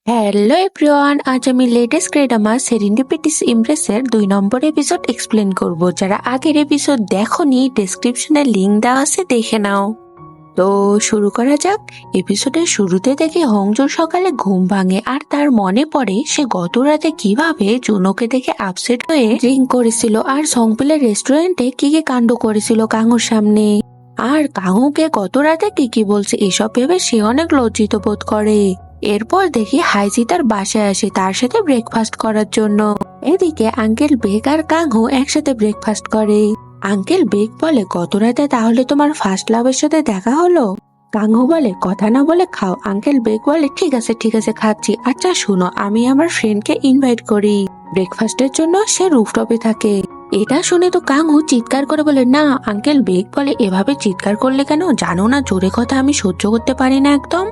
Hello everyone, আজ আমি latest drama সেরেন্ডিপিটিস ইমপ্রেসের 2 নম্বর episode explain করব। যারা আগের এপিসোড দেখোনি, ডেসক্রিপশনে লিংক দেওয়া আছে, দেখে নাও। তো শুরু করা যাক। এপিসোডের শুরুতে দেখে হংজুর সকালে ঘুম ভাঙে আর তার মনে পড়ে সে গত রাতে কিভাবে জুনোকে দেখে আপসেট হয়ে ড্রিঙ্ক করেছিল আর সংপিলের রেস্টুরেন্টে কি কি কাণ্ড করেছিল কাঙুর সামনে, আর কাঙুকে গত রাতে কি কি বলছে এসব ভেবে সে অনেক লজ্জিত বোধ করে। এরপর দেখি হাইজি তার বাসায় আসে তার সাথে ব্রেকফাস্ট করার জন্য। এদিকে আঙ্কেল বেক আর কাঙু একসাথে ব্রেকফাস্ট করে। আঙ্কেল বেক বলে, গত রাতে তাহলে তোমার ফার্স্ট লাভের সাথে দেখা হলো? কাঙু বলে, কথা না বলে খাও। আঙ্কেল বেক বলে, ঠিক আছে খাচ্ছি। আচ্ছা শুনো, আমি আমার ফ্রেন্ডকে ইনভাইট করি ব্রেকফাস্টের জন্য, সে রুফটপে থাকে। এটা শুনে তো কাঙু চিৎকার করে বলে, না। আঙ্কেল বেক বলে, এভাবে চিৎকার করলে কেন? জানো না জোরে কথা আমি সহ্য করতে পারি না একদম।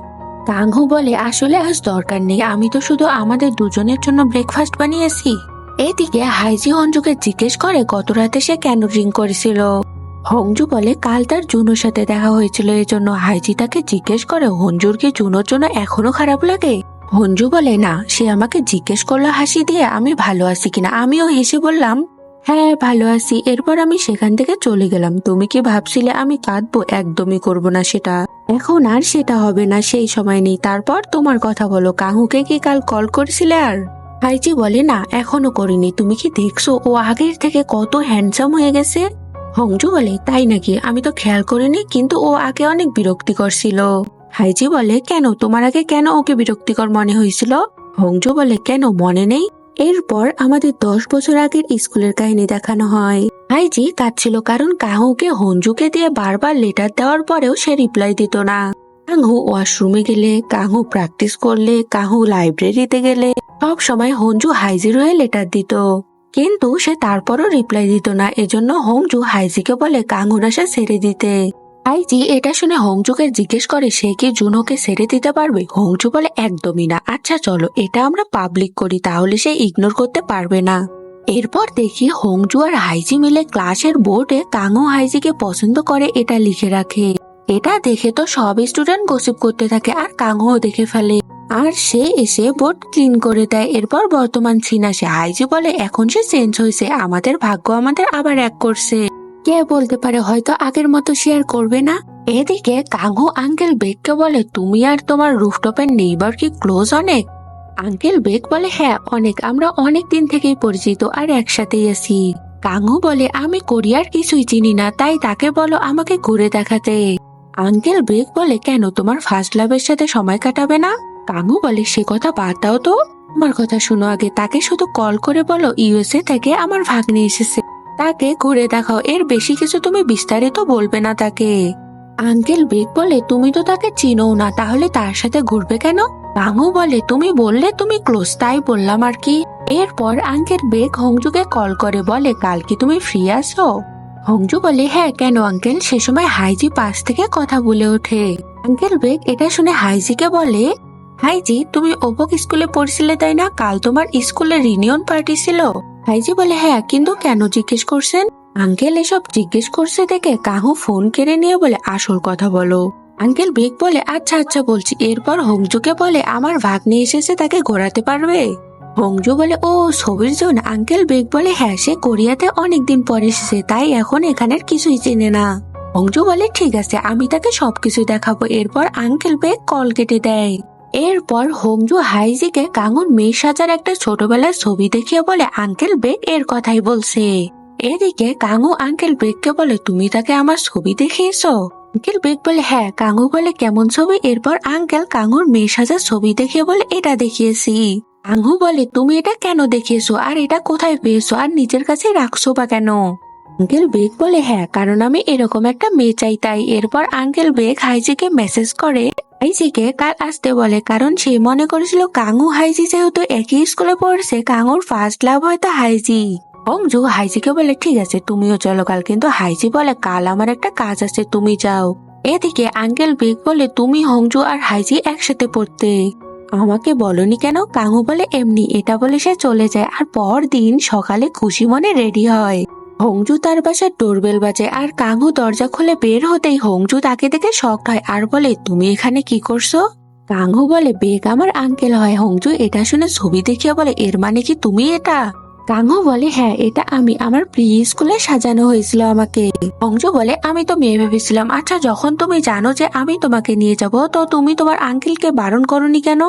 কাঙু বলে, আসলে আজ দরকার নেই, আমি তো শুধু আমাদের দুজনের জন্য ব্রেকফাস্ট বানিয়েছি। এদিকে হাইজি হঞ্জুকে জিজ্ঞেস করে গত রাতে সে কেন ড্রিঙ্ক করেছিল। হংজু বলে, কাল তার জুনোর সাথে দেখা হয়েছিল এজন্য। হাইজি তাকে জিজ্ঞেস করে, হঞ্জুর কি জুনোর জন্য এখনো খারাপ লাগে? হঞ্জু বলে, না, সে আমাকে জিজ্ঞেস করলো হাসি দিয়ে আমি ভালো আছি কিনা। আমিও হেসে বললাম, হ্যাঁ ভালো আছি। এরপর আমি সেখান থেকে চলে গেলাম। তুমি কি ভাবছিলে আমি কাঁদবো? একদমই করব না সেটা। এখন আর সেটা হবে না, সেই সময় নেই। তারপর তোমার কথা বলো, কাহুকে কি কাল কল করেছিলে? আর হাইজি বলে, না এখনো করিনি। তুমি কি দেখছো ও আগের থেকে কত হ্যান্ডসাম হয়ে গেছে? হংজু বলে, তাই নাকি? আমি তো খেয়াল করিনি, কিন্তু ও আগে অনেক বিরক্তিকর ছিল। হাইজি বলে, কেন? তোমার আগে কেন ওকে বিরক্তিকর মনে হয়েছিল? হংজু বলে, কেন মনে নেই? এরপর আমাদের 10 বছর আগের স্কুলের কাহিনী দেখানো হয়। হাইজি কাঁদছিল কারণ কাহুকে হঞ্জুকে দিয়ে বারবার লেটার দেওয়ার পরেও সে রিপ্লাই দিত না। কাহু ওয়াশরুমে গেলে, কাহু প্র্যাকটিস করলে, কাহু লাইব্রেরিতে গেলে সব সময় হঞ্জু হাইজির হয়ে লেটার দিত, কিন্তু সে তারপরও রিপ্লাই দিত না। এজন্য হংজু হাইজিকে বলে কাঙ্গুর আশা ছেড়ে দিতে। হাইজি এটা শুনে হংজুকে জিজ্ঞেস করে সে কি জুনোকে ছেড়ে দিতে পারবে। হংজু বলে, একদমই না। আচ্ছা চলো এটা আমরা পাবলিক করি, তাহলে সে ইগনোর করতে পারবে না। এরপর দেখি হংজু আর হাইজি মিলে ক্লাসের বোর্ডে কাঙ্গু হাইজিকে পছন্দ করে এটা লিখে রাখে। এটা দেখে তো সব স্টুডেন্ট গসিপ করতে থাকে আর কাঙ্গুও দেখে ফেলে, আর সে এসে বোর্ড ক্লিন করে দেয়। এরপর বর্তমান সিন আসে। হাইজি বলে, এখন সে চেঞ্জ হয়েছে, আমাদের ভাগ্য আমাদের আবার এক করছে। কে বলতে পারে হয়তো আগের মতো শেয়ার করবে না। এদিকে কাঙ্গু আঙ্কেল বেককে বলে, তুমি আর তোমার রুফটপের নেইবার কি ক্লোজ অনেক? আঙ্কেল বেক বলে, হ্যাঁ অনেক, আমরা অনেক দিন থেকেই পরিচিত আর একসাথেই আছি। কাঙ্গু বলে, আমি কোরিয়ার কিছুই চিনি না, তাই তাকে বলো আমাকে ঘুরে দেখাতে। আঙ্কেল বেক বলে, কেন তোমার ফার্স্ট লাভের সাথে সময় কাটাবে না? কাঙ্গু বলে, সে কথা বাদ দাও তো, আমার কথা শুনো আগে। তাকে শুধু কল করে বলো ইউএসএ থেকে আমার ভাগ্নি এসেছে, তাকে ঘুরে দেখাও। এর বেশি কিছু তুমি বিস্তারিত বলবে না তাকে। আঙ্কেল বেক বলে, তুমি তো তাকে চিনো না, তাহলে তার সাথে ঘুরবে কেন? কাঙ্গু বলে, তুমি বললে তুমি ক্লোজ, তাই বললাম আর কি। এরপর আঙ্কেল বেক হংজুকে কল করে বলে, কাল কি তুমি ফ্রি আছো? হংজু বলে, হ্যাঁ কেন আঙ্কেল? সে সময় হাইজি পাশ থেকে কথা বলে ওঠে। আঙ্কেল বেক এটা শুনে হাইজিকে বলে, হাইজি তুমি ওপক স্কুলে পড়ছিলে তাই না? কাল তোমার স্কুলে রিউনিয়ন পার্টি ছিল। হাইজি বলে, হ্যাঁ, কিন্তু কেন জিজ্ঞেস করছেন? আঙ্কেল এসব জিজ্ঞেস করছে দেখে কাহু ফোন কেড়ে নিয়ে বলে, আসল কথা বলো। আঙ্কেল বেক বলে, আচ্ছা আচ্ছা বলছি। এরপর হংজুকে বলে, আমার ভাগ্নে এসেছে, তাকে ঘোরাতে পারবে? হংজু বলে, ও ছবির জন্য? আঙ্কেল বেক বলে, হ্যাঁ, সে কোরিয়াতে অনেকদিন পরে এসেছে, তাই এখন এখানের কিছুই চেনে না। হংজু বলে, ঠিক আছে, আমি তাকে সবকিছু দেখাবো। এরপর আঙ্কেল বেক কল কেটে দেয়। এরপর হংজু হাইজিকে কাঙ্গুর মেয়ে সাজার একটা ছোটবেলার ছবি দেখিয়ে বলে, আঙ্কেল বেক এর কথাই বলছে। এদিকে কাঙ্গু আঙ্কেল বেককে বলে, তুমি তাকে আমার ছবি দেখিয়েছো? আঙ্কেল বেক বলে, হ্যাঁ। কাঙ্গু বলে, কেমন ছবি? এরপর আঙ্কেল কাঙ্গুর মেয়ে সাজার ছবি দেখিয়ে বলে, এটা দেখিয়েছি। কাঙ্গু বলে, তুমি এটা কেন দেখিয়েছো আর এটা কোথায় পেয়েছো আর নিজের কাছে রাখছো বা কেন? আঙ্কেল বেক বলে, হ্যাঁ, কারণ আমি এরকম একটা মেয়ে চাই তাই। এরপর আঙ্কেল বেক হাইজিকে মেসেজ করে হাইজিকে কাল আসতে বলে, কারণ সে মনে করেছিল কাঙ্গু হাইজি যেহেতু একই স্কুলে পড়ছে, কাঙ্গুর ফার্স্ট লাভ হয়তো হাইজি। হংজু হাইজিকে বলে, ঠিক আছে তুমিও চলো কাল, কিন্তু হাইজি বলে, কাল আমার একটা কাজ আছে, তুমি যাও। এদিকে আঙ্কেল বেক বলে, তুমি হংজু আর হাইজি একসাথে পড়তে, আমাকে বলনি কেন? কাঙ্গু বলে, এমনি। এটা বলে সে চলে যায়। আর পর দিন সকালে খুশি মনে রেডি হয়। হংজু তার বাসার ডোরবেল বাজে আর কাঙ্গু দরজা খুলে বের হতেই হংজু তাকে দেখে শকড হয় আর বলে, তুমি এখানে কি করছো? কাঙ্গু বলে বেগ আমার আঙ্কেল হয়। হংজু এটা শুনে ছবি দেখিয়ে বলে এর মানে কি তুমি এটা? কাঙ্গু বলে হ্যাঁ এটা আমি, আমার প্রি স্কুলে সাজানো হয়েছিল আমাকে। হংজু বলে আমি তো মেয়ে ভেবেছিলাম। আচ্ছা যখন তুমি জানো যে আমি তোমাকে নিয়ে যাব তো তুমি তোমার আঙ্কেলকে বারণ করনি কেন?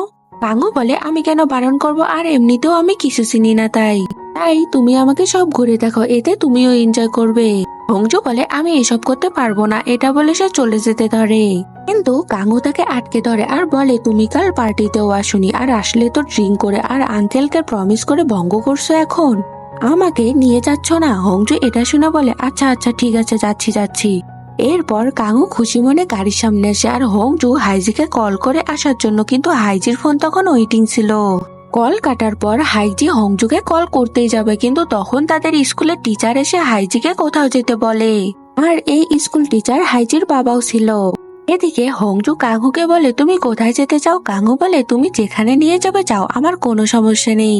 কাঙ্গু বলে আমি কেন বারণ করব, আর এমনিতেও আমি কিছু চিনি না তাই তাই তুমি আমাকে সব ঘুরে দেখো, এতে তুমিও এনজয় করবে। হংজু বলে আমি এসব করতে পারবো না, এটা বলে সে চলে যেতে ধরে। কিন্তু কাঙ্গু তাকে আটকে ধরে আর বলে তুমি কাল পার্টিতেও আসুনি, আর আসলে তো ড্রিঙ্ক করে আর আঙ্কেলকে প্রমিস করে ভঙ্গ করছো, এখন আমাকে নিয়ে যাচ্ছ না। হংজু এটা শুনে বলে আচ্ছা আচ্ছা ঠিক আছে যাচ্ছি যাচ্ছি। এরপর কাঙ্গু খুশি মনে গাড়ির সামনে আসে আর হংজু হাইজিকে কল করে আসার জন্য, কিন্তু হাইজির ফোন তখন ওয়েটিং ছিল। কল কাটার পর হাইজি হংজুকে কল করতেই যাবে, কিন্তু তখন তাদের স্কুলের টিচার এসে হাইজিকে কোথাও যেতে বলে। আর এই স্কুল টিচার হাইজির বাবাও ছিল। এদিকে হংজু কাঙ্গুকে বলে তুমি কোথায় যেতে চাও? কাঙ্গু বলে তুমি যেখানে নিয়ে যাবে যাও, আমার কোনো সমস্যা নেই।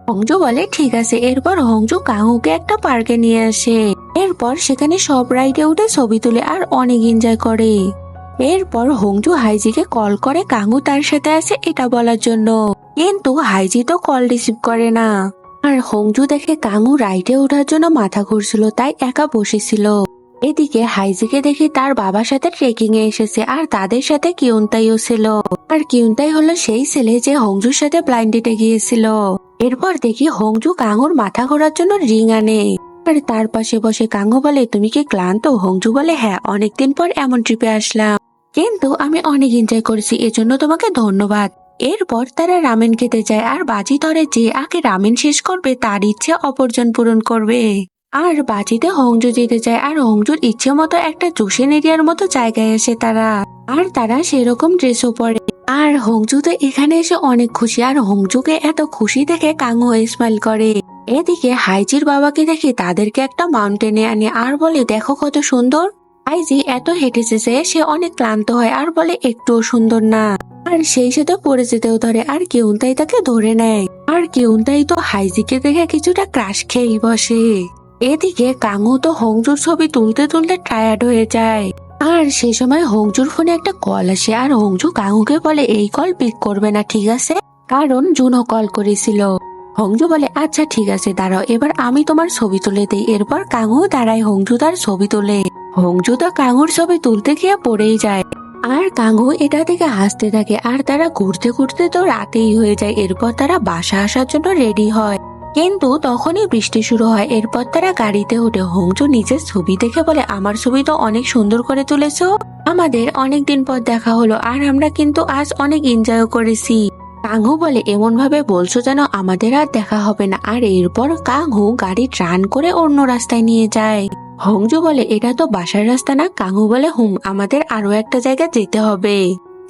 হংজু বলে ঠিক আছে। এরপর হংজু কাঙ্গুকে একটা পার্কে নিয়ে আসে। এরপর সেখানে সব রাইডে উঠে ছবি তুলে আর অনেক এনজয় করে। এরপর হংজু হাইজিকে কল করে কাঙ্গু তার সাথে আছে এটা বলার জন্য, কিন্তু হাইজি তো কল রিসিভ করে না। আর হংজু দেখে কাঙ্গু রাইডে ওঠার জন্য মাথা ঘুরছিল তাই একা বসেছিল। এদিকে হাইজিকে দেখি তার বাবার সাথে ট্রেকিং এ এসেছে আর তাদের সাথে কিউনতাইও ছিল। আর কিউনতাই হলো সেই ছেলে যে হংজুর সাথে ব্লাইন্ড ডেটে গিয়েছিল। এরপর দেখি হংজু কাঙ্গুর মাথা ঘোরার জন্য রিং আনে। আর তার পাশে বসে কাঙ্গু বলে তুমি কি ক্লান্ত? হংজু বলে হ্যাঁ অনেকদিন পর এমন ট্রিপে আসলাম, কিন্তু আমি অনেক এনজয় করেছি, এজন্য তোমাকে ধন্যবাদ। এরপর তারা রামেন খেতে যায় আর বাজি ধরে যে আগে রামেন শেষ করবে তার ইচ্ছে অপরজন পূরণ করবে। আর বাজিতে হংজু জিতে যায় আর হংজুর ইচ্ছে মতো একটা জোশেন এরিয়ার মতো জায়গায় আসে তারা। আর তারা সেরকম ড্রেসও পরে। আর হংজু তো এখানে এসে অনেক খুশি, আর হংজুকে এত খুশি দেখে কাঙ্গু স্মাইল করে। এদিকে হাইজির বাবাকে দেখে তাদেরকে একটা মাউন্টেনে আনে আর বলে দেখো কত সুন্দর। হাইজি এত হেঁটেছে যে সে অনেক ক্লান্ত হয় আর বলে একটুও সুন্দর না। আর সেই সাথে পড়ে যেতেও ধরে আর কিউনতাই তাকে ধরে নেয়। আর কিউনতাই তো হাইজিকে দেখে কিছুটা ক্রাশ খেয়েই বসে। এদিকে কাঙ্গু তো হংজুর ছবি তুলতে তুলতে টায়ার্ড হয়ে যায়। আর সেই সময় হংজুর ফোনে একটা কল আসে আর হংজু কাঙ্গুকে বলে এই কল পিক করবে না ঠিক আছে, কারণ জুনও কল করেছিল। হংজু বলে আচ্ছা ঠিক আছে দাঁড়াও, এবার আমি তোমার ছবি তুলে দিই। এরপর কাঙ্গু দাঁড়ায়, হংজু তার ছবি তোলে। হংজু তো কাঙ্গুর ছবি তুলতে গিয়ে পড়েই যায়। আর কাঙ্গু এটা থেকে হাসতে থাকে। আর তারা ঘুরতে ঘুরতে তো রাতেই হয়ে যায়। এরপর তারা বাসা আসার জন্য রেডি হয়, কিন্তু তখনই বৃষ্টি শুরু হয়। এরপর তারা গাড়িতে উঠে। হংজু নিজের ছবি দেখে বলে আমার ছবি তো অনেক সুন্দর করে তুলেছো, আমাদের অনেক দিন পর দেখা হলো আর আমরা কিন্তু আজ অনেক এনজয় করেছি। কাঙ্গু বলে এমন ভাবে বলছো যেন আমাদের আর দেখা হবে না। আর এরপর কাঙ্গু গাড়ি ট্রান করে অন্য রাস্তায় নিয়ে যায়। হংজু বলে এটা তো বাসার রাস্তা না। কাঙ্গু বলে আমাদের আরো একটা জায়গা যেতে হবে।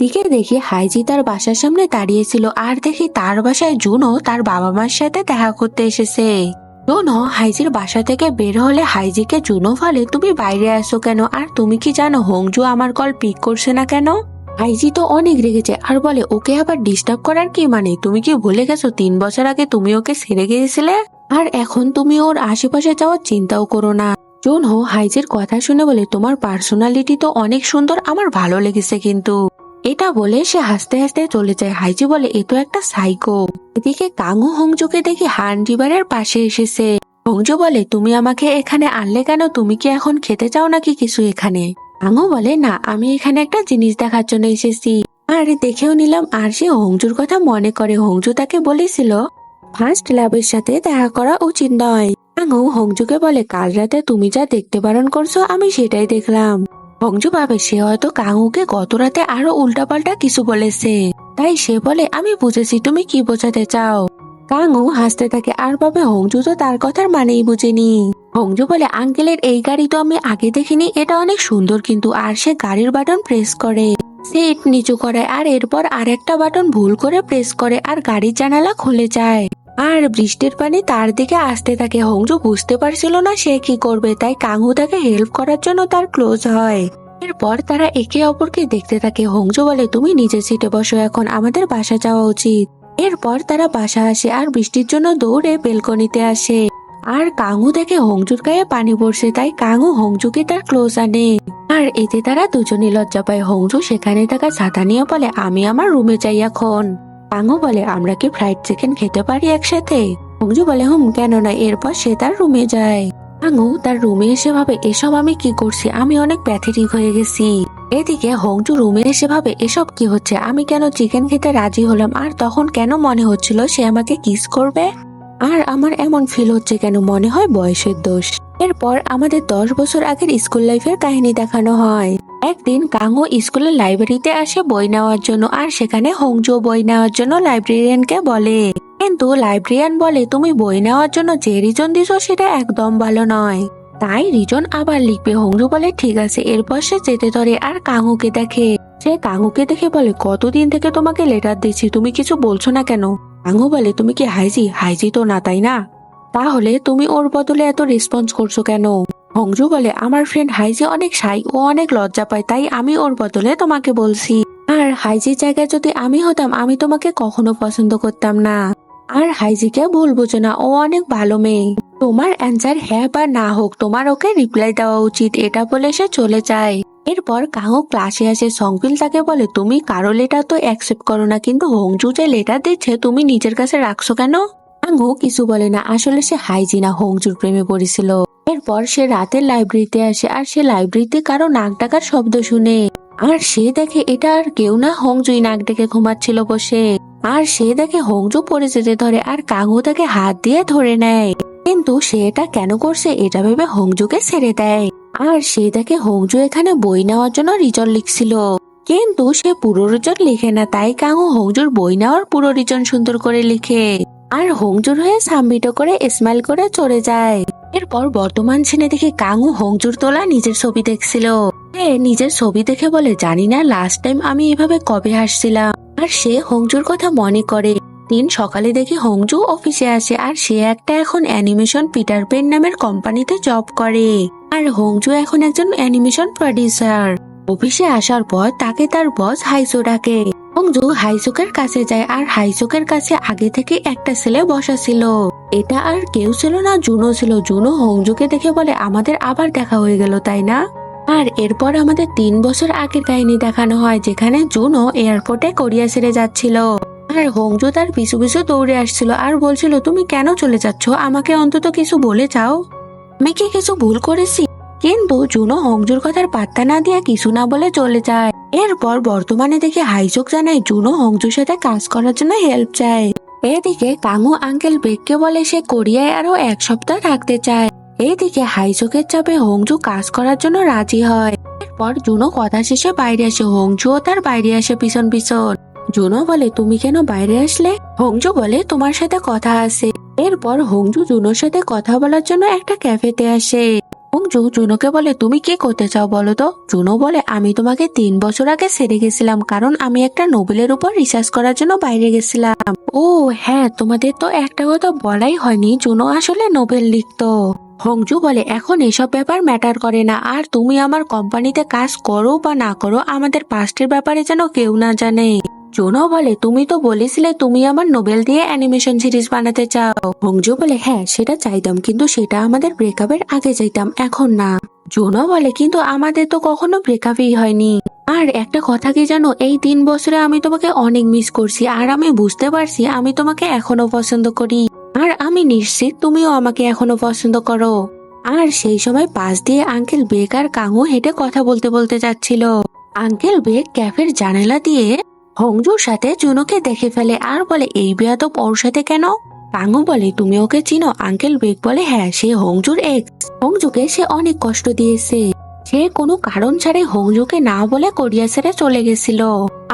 দিকে দেখি হাইজি তার বাসার সামনে দাঁড়িয়েছিল আর দেখি তার বাসায় জুনও তার বাবা মার সাথে দেখা করতে এসেছে। জুনও হাইজির বাসা থেকে বের হলে হাইজিকে জুনও বলে তুমি বাইরে আসো কেন, আর তুমি কি জানো হংজু আমার কল পিক করছে না কেন? হাইজি তো অনেক রেগেছে আর বলে ওকে আবার ডিস্টার্ব করার কি মানে? তুমি কি ভুলে গেছো 3 বছর আগে তুমি ওকে ছেড়ে গিয়েছিলে, আর এখন তুমি ওর আশেপাশে যাওয়ার চিন্তাও করো না। জুনহো হাইজির কথা শুনে বলে তোমার পার্সোনালিটি তো অনেক সুন্দর, আমার ভালো লেগেছে কিন্তু। এটা বলে সে হাসতে হাসতে চলে যায়। হাইজি বলে এ তো একটা সাইকো। এদিকে কাঙ্গু হংজুকে দেখি হান রিভারের পাশে এসেছে। হংজু বলে তুমি আমাকে এখানে আনলে কেন? তুমি কি এখন খেতে চাও নাকি কিছু এখানে? কাঙ্গু বলে না, আমি এখানে একটা জিনিস দেখার জন্য এসেছি। আর দেখেও নিলাম। আর সে হংজুর কথা মনে করে। হংজু তাকে বলেছিল ফার্স্ট লাভের সাথে দেখা করা উচিত নয়। কাঙ্গু হংজুকে বলে কাল রাতে তুমি যা দেখতে বারণ করছো আমি সেটাই দেখলাম। হংজু ভাবে সে হয়তো কাঙ্গুকে গত রাতে আরো উল্টাপাল্টা কিছু বলেছে, তাই সে বলে আমি বুঝেছি তুমি কি বোঝাতে চাও। কাঙ্গু হাসতে থাকে আর ভাবে হংজু তো তার কথার মানেই বুঝেনি। হংজু বলে আঙ্কেলের এই গাড়ি তো আমি আগে দেখিনি, এটা অনেক সুন্দর কিন্তু। আর সে গাড়ির বাটন প্রেস করে, সিট নিচু করে আর এরপর আর একটা বাটন ভুল করে প্রেস করে আর গাড়ির জানালা খুলে যায়। আর বৃষ্টির পানি তার দিকে আসতে থাকে। হংজু বুঝতে পারছিল না সে কি করবে, তাই কাঙ্গু তাকে হেল্প করার জন্য তার ক্লোজ হয়। এরপর তারা একে অপরকে দেখতে থাকে। হংজু বলে তুমি নিজের সিটে বসো, এখন আমাদের বাসা যাওয়া উচিত। এরপর তারা বাসা আসে আর বৃষ্টির জন্য দৌড়ে বেলকনিতে আসে। আর কাঙু দেখে হংজুর গায়ে পানি পড়ছে, তাই কাঙু হংজুকে তার ক্লোজ আনে। আর এতে তারা দুজনই লজ্জা পায়। হংজু সেখানে থাকা ছাতা নিয়ে বলে, আমি আমার রুমে যাই এখন। কাঙু বলে, আমরা কি ফ্রাইড চিকেন খেতে পারি একসাথে? হংজু বলে, কেন না। এরপর সে তার রুমে যায়। কাঙু তার রুমে এসে ভাবে, এসব আমি কি করছি, আমি অনেক প্যাথেটিক হয়ে গেছি। এদিকে হংজু রুমে এসে ভাবে, এসব কি হচ্ছে, আমি কেন চিকেন খেতে রাজি হলাম, আর তখন কেন মনে হচ্ছিল সে আমাকে কিস করবে, আর আমার এমন ফিল হচ্ছে কেন, মনে হয় বয়সের দোষ। এরপর আমাদের 10 বছর আগের স্কুল লাইফের কাহিনী দেখানো হয়। একদিন কাঙু স্কুলের লাইব্রেরিতে আসে বই নেওয়ার জন্য, আর সেখানে হংজু বই নেওয়ার জন্য লাইব্রেরিয়ানকে বলে। কিন্তু লাইব্রেরিয়ান বলে, তুমি বই নেওয়ার জন্য যে রিজন দিছো সেটা একদম ভালো নয়, তাই রিজন আবার লিখবে। হংজু বলে ঠিক আছে। এরপর সে যেতে ধরে আর কাঙুকে দেখে। সে কাঙুকে দেখে বলে, কতদিন থেকে তোমাকে লেটার দিচ্ছি, তুমি কিছু বলছো না কেন? কাঙু বলে, তুমি কি হাইজি? হাইজি তো না, তাই না? তাহলে তুমি ওর বদলে এত রেসপন্স করছো কেন? হংজু বলে, আমার ফ্রেন্ড হাইজি অনেক শাই, ও অনেক লজ্জা পায়, তাই আমি ওর বদলে তোমাকে বলছি। আর হাইজির জায়গায় যদি আমি হতাম, আমি তোমাকে কখনো পছন্দ করতাম না। আর হাইজিকে ভুল বোঝো না, ও অনেক ভালো মেয়ে। তোমার অ্যান্সার হ্যাঁ বা না হোক, তোমার ওকে রিপ্লাই দেওয়া উচিত। এটা বলে সে চলে যায়। এরপর কাঙু ক্লাসে আসে। সংপিল তাকে বলে, তুমি কারো লেটার তো অ্যাকসেপ্ট করো না, কিন্তু হংজু যে লেটার দিচ্ছে তুমি নিজের কাছে রাখছো কেন? কাঙু কিছু বলে না, আসলে সে হাইজি না, হংজুর প্রেমে পড়েছিল। এরপর সে রাতের লাইব্রেরিতে আসে, আর সে লাইব্রেরিতে কারো নাক ডাকার শব্দ শুনে। আর সে দেখে এটা আর কেউ না, হংজুই নাক ডেকে ঘুমাচ্ছিল বসে। আর সে দেখে হংজু পড়ে যেতে ধরে, আর কাঙু তাকে হাত দিয়ে ধরে নেয়। কিন্তু সে এটা কেন করছে এটা ভেবে হংজুকে ছেড়ে দেয়। আর সে দেখে হংজু এখানে বই নেওয়ার জন্য রিজন লিখছিল, কিন্তু সে পুরো রিজন লিখে না, তাই কাঙু হংজুর বই নেওয়ার পুরো রিজন সুন্দর করে লিখে। আর হংজুর হয়ে সাবমিটও করে স্মাইল করে চলে যায়। এরপর বর্তমান সিনে দেখে কাঙু হংজুর তোলা নিজের ছবি দেখছিল। নিজের ছবি দেখে বলে, জানি না লাস্ট টাইম আমি এভাবে কবে হাসছিলাম। আর সে হংজুর কথা মনে করে। দিন সকালে দেখি হংজু অফিসে আসে, আর সে একটা এখন অ্যানিমেশন পিটার পেন নামের কোম্পানিতে জব করে। আর হংজু এখন একজন অ্যানিমেশন প্রডিউসার। অফিসে আসার পর তাকে তার বস হাইসো ডাকে। হংজু হাইসোকের কাছে যায়, আর হাইসোকের কাছে আগে থেকে একটা ছেলে বসা ছিল। এটা আর কেউ ছিল না, জুনো ছিল। জুনো হংজুকে দেখে বলে, আমাদের আবার দেখা হয়ে গেল, তাই না? আর এরপর আমাদের 3 বছর আগের কাহিনী দেখানো হয়, যেখানে জুনো এয়ারপোর্টে কোরিয়া ছেড়ে যাচ্ছিল। আর হংজু তার পিছু পিছু দৌড়ে আসছিল, আর বলছিল, তুমি কেন চলে যাচ্ছ, আমাকে অন্তত কিছু বলে যাও, আমি কি কিছু ভুল করেছি? কিন্তু জুনো হংজুর কথার পাত্তা না দিয়া কিছু না বলে চলে যায়। এরপর বর্তমানে দেখে হাইজোক জানায় জুনো হংজুর সাথে কাজ করার জন্য হেল্প চায়। এদিকে কাঙু আঙ্কেল বেককে বলে সে কোরিয়ায় আরো 1 সপ্তাহ থাকতে চায়। এদিকে হাইজোকের চাপে হংজু কাজ করার জন্য রাজি হয়। এরপর জুনো কথা শেষে বাইরে আসে, হংজুও তার বাইরে আসে পিছন পিছন। জুনো বলে, তুমি কেন বাইরে আসলে? হংজু বলে, তোমার সাথে কথা আছে। এরপর হংজু জুনোর সাথে কথা বলার জন্য একটা ক্যাফেতে আসে। হংজু জুনোকে বলে, তুমি কি করতে চাও বলো তো? জুনো বলে, আমি তোমাকে 3 বছর আগে ছেড়ে গেছিলাম, কারণ আমি একটা নোবেলের উপর রিসার্চ করার জন্য বাইরে গেছিলাম। ও হ্যাঁ, তোমাদের তো একটা কথা বলাই হয়নি, জুনো আসলে নোবেল লিখতো। হংজু বলে, এখন এসব ব্যাপার ম্যাটার করে না, আর তুমি আমার কোম্পানিতে কাজ করো বা না করো, আমাদের পাস্টের ব্যাপারে যেন কেউ না জানে। জুনো বলে, তুমি তো বলেছিলে তুমি আমার নোবেল দিয়ে অ্যানিমেশন সিরিজ বানাতে চাও। হংজু বলে, হ্যাঁ সেটা চাইতাম, কিন্তু সেটা আমাদের ব্রেকআপের আগে চাইতাম, এখন না। জুনো বলে, কিন্তু আমাদের তো কখনো ব্রেকআপই হয়নি। আর একটা কথা কি জানো, এই 3 বছরে আমি তোমাকে অনেক মিস করছি, আর আমি বুঝতে পারছি আমি তোমাকে এখনো পছন্দ করি, আর আমি নিশ্চিত তুমিও আমাকে এখনো পছন্দ করো। আর সেই সময় পাশ দিয়ে আঙ্কেল বেক আর কাঙু হেঁটে কথা বলতে বলতে যাচ্ছিল। আঙ্কেল বেক ক্যাফের জানালা দিয়ে হংজুর সাথে জুনোকে দেখে ফেলে, আর বলে, এই বেয়াদব ওর সাথে কেন? কাঙু বলে, তুমি ওকে চিনো? আঙ্কেল বেক বলে, হ্যাঁ, সে হংজুর এক্স। হংজুকে সে অনেক কষ্ট দিয়েছে। সে কোনো কারণ ছাড়াই হংজুকে না বলে কোরিয়া ছেড়ে চলে গেছিল।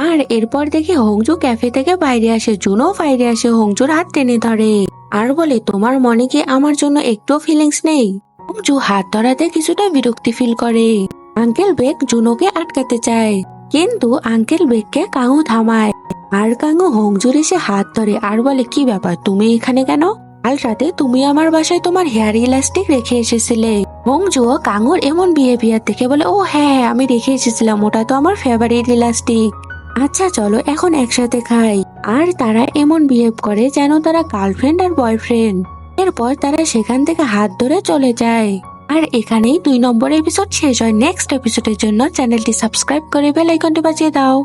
আর এরপর দেখি হংজু ক্যাফে থেকে বাইরে আসে। জুনো বাইরে আসে হংজুর হাত টেনে ধরে, আর বলে, তোমার মনে কি আমার জন্য একটু ফিলিংস নেই? হংজু হাত ধরাতে কিছুটা বিরক্তি ফিল করে। আঙ্কেল বেক জুনোকে আটকাতে চায়, কিন্তু আঙ্কেল বেককে কাঙু থামায়। আর কাঙু হংজুর এসে হাত ধরে, আর বলে, কি ব্যাপার, তুমি এখানে কেন? কাল রাতে তুমি আমার বাসায় তোমার হেয়ার ইলাস্টিক রেখে এসেছিলে। হংজুও কাঙুর এমন বিহেভিয়ার দেখে বলে, ও হ্যাঁ, আমি রেখে এসেছিলাম, ওটা তো আমার ফেভারিট ইলাস্টিক। আচ্ছা চলো এখন একসাথে খাই। আর তারা এমন বিহেভ করে যেন তারা গার্লফ্রেন্ড আর বয়ফ্রেন্ড। এরপর তারা সেখান থেকে হাত ধরে চলে যায়। আর এখানেই 2 নম্বর এপিসোড শেষ হয়। নেক্সট এপিসোডের জন্য চ্যানেলটি সাবস্ক্রাইব করে বেল আইকনটি বাজিয়ে দাও।